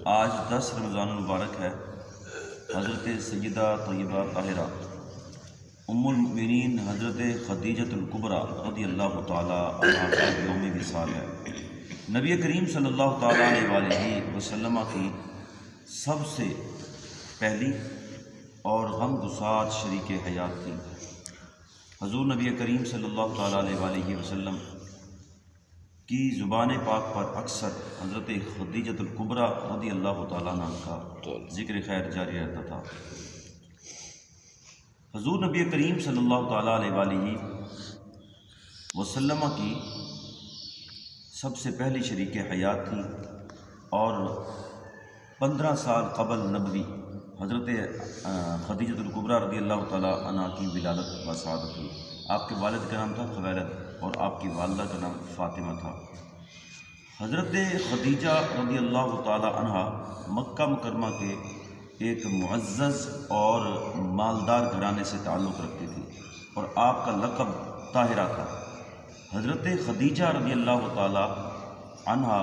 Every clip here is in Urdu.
آج 10 رمضان المبارک ہے۔ حضرت سیدہ طیبہ طاہرہ ام المؤمنین حضرت خدیجۃ الکبریٰ رضی اللہ تعالیٰ عنہا کا یوم وصال ہے۔ نبی کریم صلی اللہ تعالیٰ علیہ وآلہ وسلم کی سب سے پہلی اور غم گسار شریک حیات تھی۔ حضور نبی کریم صلی اللہ تعالیٰ علیہ وآلہ وسلم کی زبان پاک پر اکثر حضرت خدیجۃ الکبریٰ رضی اللہ تعالیٰ عنہ کا ذکر خیر جاری رہتا تھا۔ حضور نبی کریم صلی اللہ تعالیٰ علیہ وآلہ وسلم کی سب سے پہلی شریک حیات تھی اور 15 سال قبل نبوی حضرت خدیجۃ الکبریٰ رضی اللہ تعالیٰ عنہ کی ولادت و سعادت ہوئی۔ آپ کے والد کا نام تھا خویلد اور آپ کی والدہ کا نام فاطمہ تھا۔ حضرت خدیجہ رضی اللہ تعالیٰ عنہ مکہ مکرمہ کے ایک معزز اور مالدار گھرانے سے تعلق رکھتی تھی اور آپ کا لقب طاہرہ تھا۔ حضرت خدیجہ رضی اللہ تعالیٰ عنہ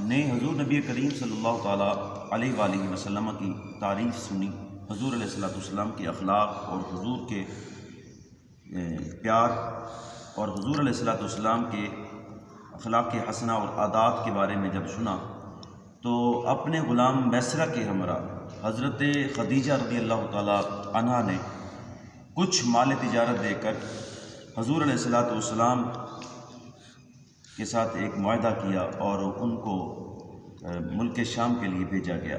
نے حضور نبی کریم صلی اللہ تعالیٰ علیہ وآلہ وسلم کی تعریف سنی، حضور علیہ السلام کے اخلاق اور حضور کے پیار اور حضور علیہ السلام کے اخلاق حسنہ اور عادات کے بارے میں جب سنا تو اپنے غلام میسرہ کے ہمراہ حضرت خدیجہ رضی اللہ تعالیٰ عنہ نے کچھ مال تجارت دے کر حضور علیہ السلام کے ساتھ ایک معاہدہ کیا اور ان کو ملک شام کے لیے بھیجا گیا۔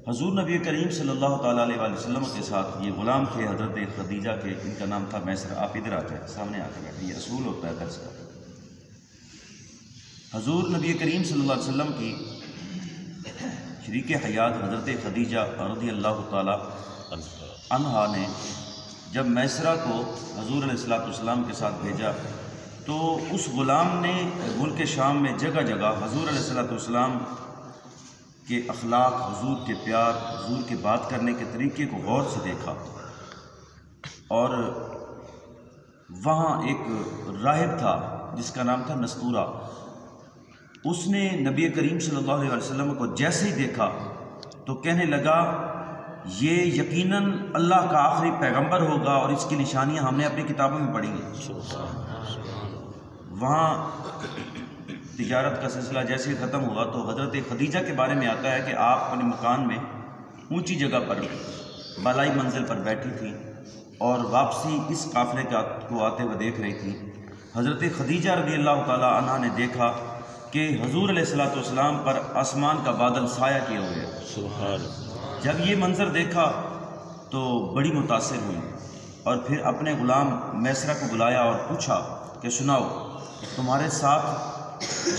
حضور نبی کریم صلی اللہ تعالیٰ علیہ وآلہ وسلم کے ساتھ یہ غلام تھے حضرت خدیجہ کے، ان کا نام تھا میسرہ۔ آپ ادھر آ جائیں، سامنے آ کے بیٹھیں، یہ اصول ہوتا ہے درس کا۔ حضور نبی کریم صلی اللہ علیہ وسلم کی شریک حیات حضرت خدیجہ رضی اللہ تعالیٰ عنہا نے جب میسرہ کو حضور علیہ السلام کے ساتھ بھیجا تو اس غلام نے ملک شام میں جگہ جگہ حضور علیہ السلام کے اخلاق، حضور کے پیار، حضور کے بات کرنے کے طریقے کو غور سے دیکھا اور وہاں ایک راہب تھا جس کا نام تھا نستورہ۔ اس نے نبی کریم صلی اللہ علیہ وسلم کو جیسے ہی دیکھا تو کہنے لگا یہ یقیناً اللہ کا آخری پیغمبر ہوگا اور اس کی نشانیاں ہم نے اپنی کتابوں میں پڑھی ہیں۔ وہاں تجارت کا سلسلہ جیسے ختم ہوا تو حضرت خدیجہ کے بارے میں آتا ہے کہ آپ اپنے مکان میں اونچی جگہ پر بالائی منزل پر بیٹھی تھیں اور واپسی اس قافلے کو آتے ہوئے دیکھ رہی تھی۔ حضرت خدیجہ رضی اللہ تعالیٰ عنہ نے دیکھا کہ حضور علیہ السلام پر آسمان کا بادل سایہ کیے ہوئے ہے۔ جب یہ منظر دیکھا تو بڑی متاثر ہوئی اور پھر اپنے غلام میسرہ کو بلایا اور پوچھا کہ سناؤ تمہارے ساتھ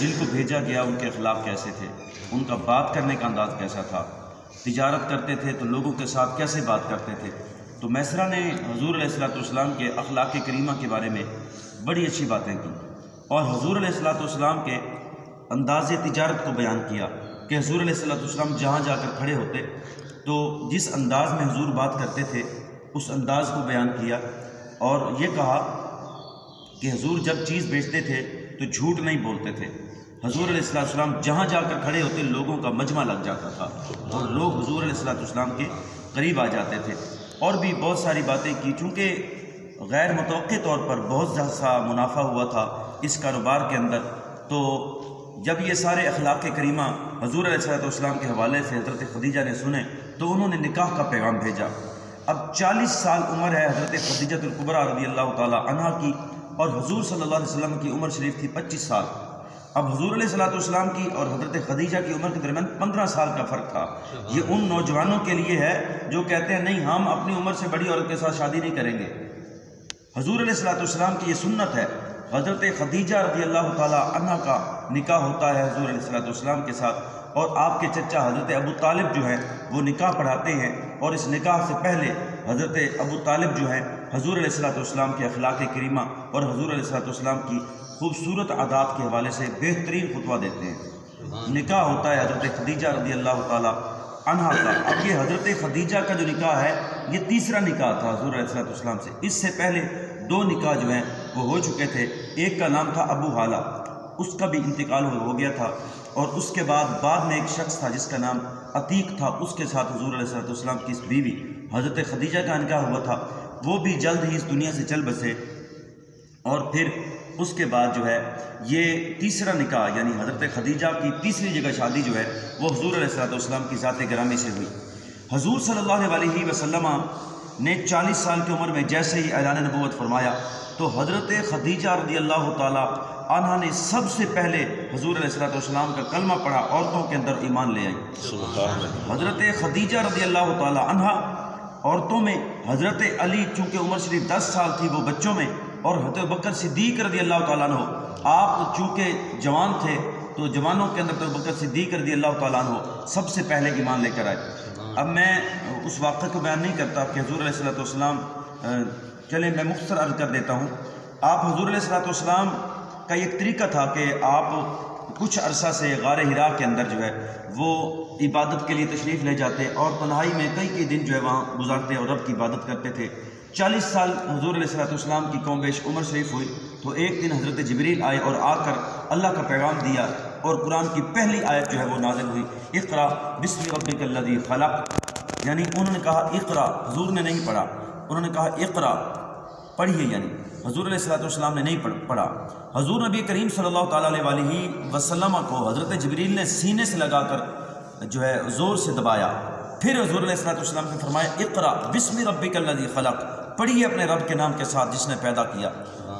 جن کو بھیجا گیا ان کے اخلاق کیسے تھے، ان کا بات کرنے کا انداز کیسا تھا، تجارت کرتے تھے تو لوگوں کے ساتھ کیسے بات کرتے تھے؟ تو میسرہ نے حضور علیہ السلام کے اخلاق کریمہ کے بارے میں بڑی اچھی باتیں کی اور حضور علیہ السلام کے انداز تجارت کو بیان کیا کہ حضور علیہ السلام جہاں جا کر کھڑے ہوتے تو جس انداز میں حضور بات کرتے تھے اس انداز کو بیان کیا اور یہ کہا کہ حضور جب چیز بیچتے تھے تو جھوٹ نہیں بولتے تھے۔ حضور علیہ السلام جہاں جا کر کھڑے ہوتے لوگوں کا مجمع لگ جاتا تھا اور لوگ حضور علیہ السلام کے قریب آ جاتے تھے۔ اور بھی بہت ساری باتیں کی، چونکہ غیر متوقع طور پر بہت زیادہ منافع ہوا تھا اس کاروبار کے اندر، تو جب یہ سارے اخلاق کریمہ حضور علیہ السلام کے حوالے سے حضرت خدیجہ نے سنے تو انہوں نے نکاح کا پیغام بھیجا۔ اب 40 سال عمر ہے حضرت خدیجۃ الکبریٰ رضی اللہ تعالیٰ عنہ کی اور حضور صلی اللہ علیہ وسلم کی عمر شریف تھی 25 سال۔ اب حضور علیہ السلام کی اور حضرت خدیجہ کی عمر کے درمیان 15 سال کا فرق تھا۔ یہ ان نوجوانوں کے لیے ہے جو کہتے ہیں نہیں ہم اپنی عمر سے بڑی عورت کے ساتھ شادی نہیں کریں گے۔ حضور علیہ السلام کی یہ سنت ہے، حضرت خدیجہ رضی اللہ تعالیٰ عنہ کا نکاح ہوتا ہے حضور علیہ السلام کے ساتھ اور آپ کے چچا حضرت ابو طالب جو ہیں وہ نکاح پڑھاتے ہیں اور اس نکاح سے پہلے حضرت ابو طالب جو ہیں حضور علیہ السلام کے اخلاق کریمہ اور حضور علیہ السلام کی خوبصورت عادات کے حوالے سے بہترین خطبہ دیتے ہیں۔ نکاح ہوتا ہے حضرت خدیجہ رضی اللہ تعالیٰ عنہ کا۔ اب یہ حضرت خدیجہ کا جو نکاح ہے یہ تیسرا نکاح تھا حضور علیہ السلام سے۔ اس سے پہلے 2 نکاح جو ہیں وہ ہو چکے تھے۔ ایک کا نام تھا ابو حالہ، اس کا بھی انتقال ہو گیا تھا، اور اس کے بعد میں ایک شخص تھا جس کا نام عتیق تھا اس کے ساتھ حضور علیہ السلام کی اس بیوی حضرت خدیجہ کا نکاح ہوا تھا، وہ بھی جلد ہی اس دنیا سے چل بسے، اور پھر اس کے بعد جو ہے یہ تیسرا نکاح یعنی حضرت خدیجہ کی تیسری جگہ شادی جو ہے وہ حضور علیہ السلام کی ذات گرامی سے ہوئی۔ حضور صلی اللہ علیہ وسلم نے 40 سال کی عمر میں جیسے ہی اعلان نبوت فرمایا تو حضرت خدیجہ رضی اللہ تعالی عنہا نے سب سے پہلے حضور علیہ السلام کا کلمہ پڑھا، عورتوں کے اندر ایمان لے آئی۔ حضرت خدیجہ رضی اللہ تعالی عنہا عورتوں میں، حضرت علی چونکہ عمر شریف 10 سال تھی وہ بچوں میں، اور حضرت بکر صدیق رضی اللہ تعالیٰ عنہ آپ چونکہ جوان تھے تو جوانوں کے اندر حضرت بکر صدیق رضی اللہ تعالیٰ عنہ سب سے پہلے ایمان لے کر آئے۔ اب میں اس واقعے کو بیان نہیں کرتا کہ حضور علیہ السلام، چلیں میں مختصر عرض کر دیتا ہوں۔ آپ حضور علیہ السلام کا ایک طریقہ تھا کہ آپ کچھ عرصہ سے غار حرا کے اندر جو ہے وہ عبادت کے لیے تشریف لے جاتے اور تنہائی میں کئی دن جو ہے وہاں گزارتے اور رب کی عبادت کرتے تھے۔ 40 سال حضور علیہ السلام کی کم بیش عمر شریف ہوئی تو ایک دن حضرت جبریل آئے اور آ کر اللہ کا پیغام دیا، اور قرآن کی پہلی آیت جو ہے وہ نازل ہوئی، اقرا بسم ربک الذی خلق، یعنی انہوں نے کہا اقرا، حضور نے نہیں پڑھا، انہوں نے کہا اقرا پڑھیے، یعنی حضور علیہ السلام نے نہیں پڑھا۔ حضور نبی کریم صلی اللہ تعالیٰ علیہ وسلم کو حضرت جبریل نے سینے سے لگا کر جو ہے زور سے دبایا، پھر حضور علیہ السلام نے فرمایا اقرا بسم ربک الذی خلق، پڑھیے اپنے رب کے نام کے ساتھ جس نے پیدا کیا۔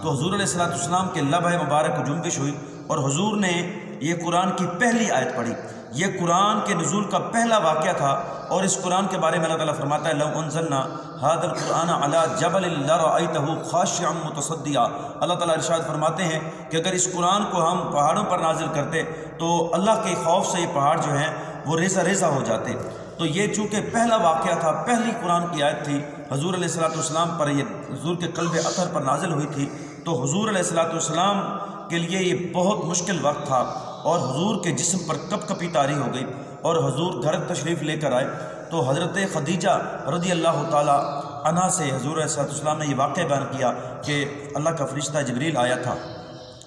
تو حضور علیہ السلام کے لبِ مبارک کو جنبش ہوئی اور حضور نے یہ قرآن کی پہلی آیت پڑھی۔ یہ قرآن کے نزول کا پہلا واقعہ تھا، اور اس قرآن کے بارے میں اللہ تعالیٰ فرماتا ہے لو انزلنا ھذا القرآن علی جبل لرأیتہ خاشعا متصدعا۔ اللہ تعالیٰ ارشاد فرماتے ہیں کہ اگر اس قرآن کو ہم پہاڑوں پر نازل کرتے تو اللہ کے خوف سے یہ پہاڑ جو ہیں وہ ریزہ ریزہ ہو جاتے۔ تو یہ چونکہ پہلا واقعہ تھا، پہلی قرآن کی آیت تھی، حضور علیہ السلام پر یہ حضور کے قلب اطہر پر نازل ہوئی تھی، تو حضور علیہ السلام کے لیے یہ بہت مشکل وقت تھا، اور حضور کے جسم پر کپ کپی طاری ہو گئی، اور حضور گھر تشریف لے کر آئے تو حضرت خدیجہ رضی اللہ تعالی عنہا سے حضور علیہ السلام نے یہ واقعہ بیان کیا کہ اللہ کا فرشتہ جبریل آیا تھا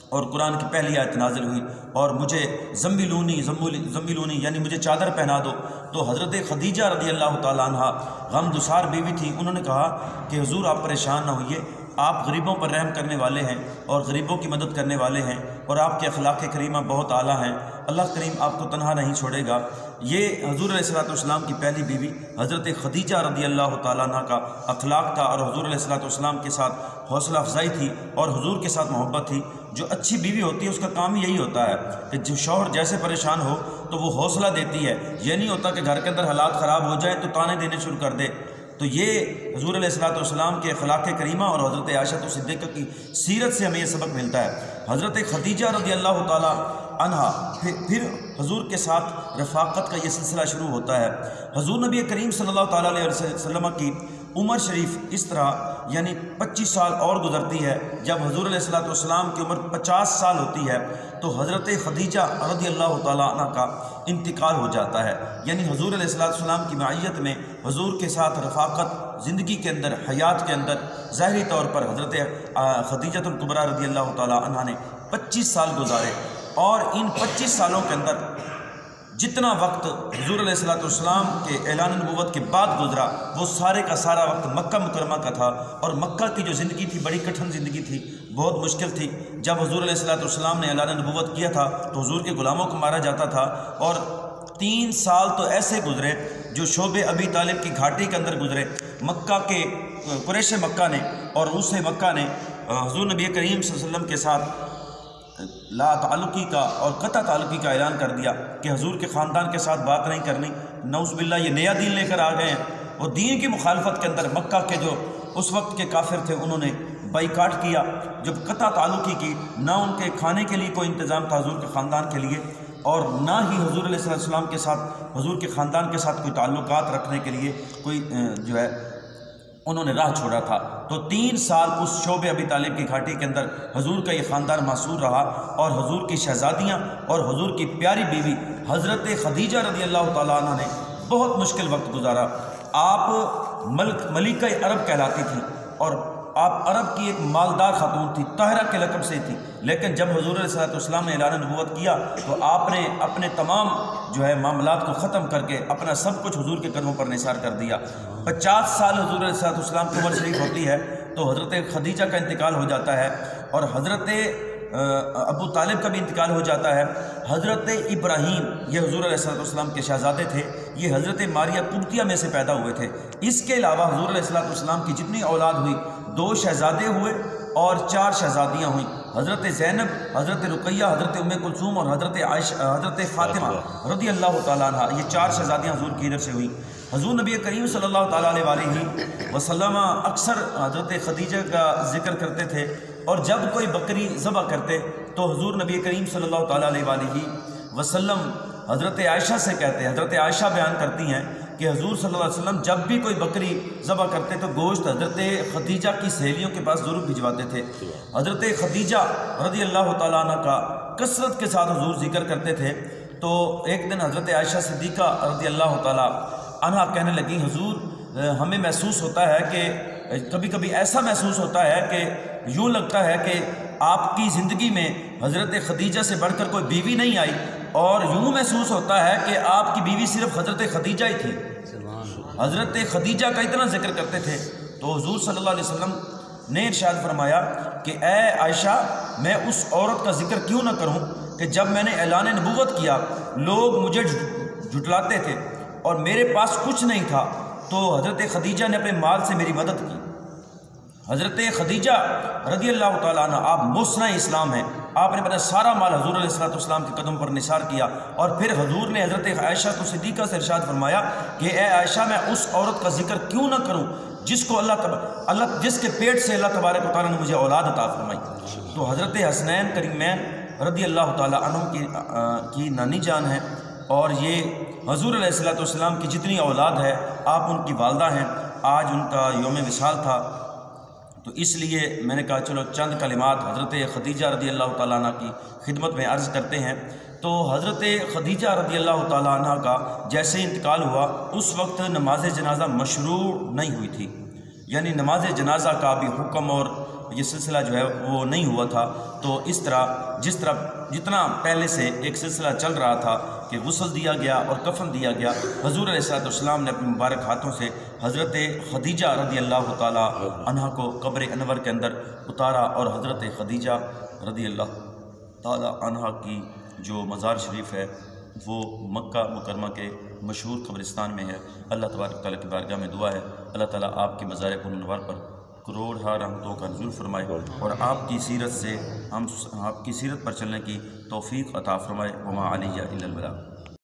اور قرآن کی پہلی آیت نازل ہوئی اور مجھے زمبلونی یعنی مجھے چادر پہنا دو۔ تو حضرت خدیجہ رضی اللہ تعالیٰ عنہ غم گسار بیوی تھی، انہوں نے کہا کہ حضور آپ پریشان نہ ہوئیے، آپ غریبوں پر رحم کرنے والے ہیں اور غریبوں کی مدد کرنے والے ہیں، اور آپ کے اخلاق کریمہ بہت اعلیٰ ہیں، اللہ کریم آپ کو تنہا نہیں چھوڑے گا۔ یہ حضور علیہ السلام کی پہلی بیوی حضرت خدیجہ رضی اللہ تعالیٰ عنہ کا اخلاق تھا، اور حضور علیہ السلام کے ساتھ حوصلہ افزائی تھی اور حضور کے ساتھ محبت تھی۔ جو اچھی بیوی ہوتی ہے اس کا کام یہی ہوتا ہے کہ جو شوہر جیسے پریشان ہو تو وہ حوصلہ دیتی ہے، یہ نہیں ہوتا کہ گھر کے اندر حالات خراب ہو جائیں تو تانے دینے شروع کر دے۔ تو یہ حضور علیہ السلام کے اخلاق کریمہ اور حضرت عائشہ صدیقہ کی سیرت سے ہمیں یہ سبق ملتا ہے۔ حضرت خدیجہ رضی اللہ تعالیٰ عنہا پھر حضور کے ساتھ رفاقت کا یہ سلسلہ شروع ہوتا ہے۔ حضور نبی کریم صلی اللہ تعالیٰ علیہ وسلم کی عمر شریف اس طرح یعنی 25 سال اور گزرتی ہے، جب حضور علیہ السلام کی عمر 50 سال ہوتی ہے تو حضرت خدیجہ رضی اللہ تعالیٰ عنہ کا انتقال ہو جاتا ہے، یعنی حضور علیہ السلام کی معیت میں حضور کے ساتھ رفاقت زندگی کے اندر، حیات کے اندر ظاہری طور پر حضرت خدیجہ الکبریٰ رضی اللہ تعالیٰ عنہ نے 25 سال گزارے، اور ان 25 سالوں کے اندر جتنا وقت حضور علیہ السلام کے اعلان نبوت کے بعد گزرا وہ سارے کا سارا وقت مکہ مکرمہ کا تھا، اور مکہ کی جو زندگی تھی بڑی کٹھن زندگی تھی، بہت مشکل تھی۔ جب حضور علیہ السلام نے اعلان نبوت کیا تھا تو حضور کے غلاموں کو مارا جاتا تھا، اور 3 سال تو ایسے گزرے جو شعب ابی طالب کی گھاٹی کے اندر گزرے۔ مکہ کے قریش مکہ نے اور روس مکہ نے حضور نبی کریم صلی اللہ علیہ وسلم کے ساتھ لا تعلقی کا اور قطع تعلقی کا اعلان کر دیا کہ حضور کے خاندان کے ساتھ بات نہیں کرنی۔ نعوذ باللہ یہ نیا دین لے کر آ گئے ہیں، اور دین کی مخالفت کے اندر مکہ کے جو اس وقت کے کافر تھے انہوں نے بائیکاٹ کیا، جب قطع تعلقی کی، نہ ان کے کھانے کے لیے کوئی انتظام تھا حضور کے خاندان کے لیے، اور نہ ہی حضور علیہ السلام کے ساتھ حضور کے خاندان کے ساتھ کوئی تعلقات رکھنے کے لیے کوئی جو ہے انہوں نے راہ چھوڑا تھا۔ تو 3 سال اس شعب ابی طالب کی گھاٹی کے اندر حضور کا یہ خاندان محصور رہا، اور حضور کی شہزادیاں اور حضور کی پیاری بیوی حضرت خدیجہ رضی اللہ تعالیٰ عنہ نے بہت مشکل وقت گزارا۔ آپ ملکہ عرب کہلاتی تھیں، اور آپ عرب کی ایک مالدار خاتون تھی، طاہرہ کے لقب سے تھی، لیکن جب حضور علیہ السلام نے اعلان نبوت کیا تو آپ نے اپنے تمام معاملات کو ختم کر کے اپنا سب کچھ حضور کے قدموں پر نثار کر دیا۔ 50 سال حضور علیہ السلام کی عمر شریف ہوتی ہے تو حضرت خدیجہ کا انتقال ہو جاتا ہے، اور حضرت ابو طالب کا بھی انتقال ہو جاتا ہے۔ حضرت ابراہیم، یہ حضور علیہ السلام کے شہزادے تھے، یہ حضرت ماریہ قبطیہ میں سے پیدا ہوئے تھے۔ اس کے علاوہ حضور علیہ السلام کی جتنی اولاد ہوئی، 2 شہزادے ہوئے اور 4 شہزادیاں ہوئیں، حضرت زینب، حضرت رقیہ، حضرت ام کلثوم اور حضرت فاطمہ رضی اللہ تعالیٰ عنہ، یہ 4 شہزادیاں حضور کی ادھر سے ہوئیں۔ حضور نبی کریم صلی اللہ تعالیٰ علیہ وسلم اکثر حضرت خدیجہ کا ذکر کرتے تھے، اور جب کوئی بکری ذبح کرتے تو حضور نبی کریم صلی اللہ تعالیٰ علیہ وسلم حضرت عائشہ سے کہتے، حضرت عائشہ بیان کرتی ہیں کہ حضور صلی اللہ علیہ وسلم جب بھی کوئی بکری ذبح کرتے تو گوشت حضرت خدیجہ کی سہیلیوں کے پاس ضرور بھجواتے تھے۔ حضرت خدیجہ رضی اللہ تعالیٰ عنہ کا کثرت کے ساتھ حضور ذکر کرتے تھے۔ تو ایک دن حضرت عائشہ صدیقہ رضی اللہ تعالیٰ عنہ کہنے لگی، حضور ہمیں محسوس ہوتا ہے کہ کبھی کبھی ایسا محسوس ہوتا ہے کہ یوں لگتا ہے کہ آپ کی زندگی میں حضرت خدیجہ سے بڑھ کر کوئی بیوی نہیں آئی، اور یوں محسوس ہوتا ہے کہ آپ کی بیوی صرف حضرت خدیجہ ہی تھی۔ حضرت خدیجہ کا اتنا ذکر کرتے تھے۔ تو حضور صلی اللہ علیہ وسلم نے ارشاد فرمایا کہ اے عائشہ، میں اس عورت کا ذکر کیوں نہ کروں کہ جب میں نے اعلان نبوت کیا لوگ مجھے جھٹلاتے تھے اور میرے پاس کچھ نہیں تھا، تو حضرت خدیجہ نے اپنے مال سے میری مدد کی۔ حضرت خدیجہ رضی اللہ تعالیٰ عنہ آپ محسنہ اسلام ہیں، آپ نے اپنا سارا مال حضور علیہ السلام کے قدم پر نثار کیا، اور پھر حضور نے حضرت عائشہ کو صدیقہ سے ارشاد فرمایا کہ اے عائشہ، میں اس عورت کا ذکر کیوں نہ کروں جس کو جس کے پیٹ سے اللہ تبارک و تعالیٰ نے مجھے اولاد عطا فرمائی۔ تو حضرت حسنین کریمین رضی اللہ تعالیٰ عنہ کی نانی جان ہیں، اور یہ حضور علیہ السلام کی جتنی اولاد ہے آپ ان کی والدہ ہیں۔ آج ان کا یوم وصال تھا، تو اس لیے میں نے کہا چلو چند کلمات حضرت خدیجہ رضی اللہ تعالیٰ عنہ کی خدمت میں عرض کرتے ہیں۔ تو حضرت خدیجہ رضی اللہ تعالیٰ عنہ کا جیسے انتقال ہوا، اس وقت نماز جنازہ مشروع نہیں ہوئی تھی، یعنی نماز جنازہ کا بھی حکم اور یہ سلسلہ وہ نہیں ہوا تھا۔ تو جس طرح جتنا پہلے سے ایک سلسلہ چل رہا تھا کہ غسل دیا گیا اور کفن دیا گیا، حضور علیہ السلام نے اپنے مبارک ہاتھوں سے حضرت خدیجہ رضی اللہ تعالیٰ عنہ کو قبر انور کے اندر اتارا، اور حضرت خدیجہ رضی اللہ تعالیٰ عنہ کی جو مزار شریف ہے وہ مکہ مکرمہ کے مشہور قبرستان میں ہے۔ اللہ تبارک تعالیٰ کی بارگاہ میں دعا ہے اللہ تعالیٰ آپ کی مزار انور پر کروڑ رحمتوں کا نزول فرمائے، اور آپ کی سیرت پر چلنے کی توفیق عطا فرمائے۔ وما علیہ الا البلاغ۔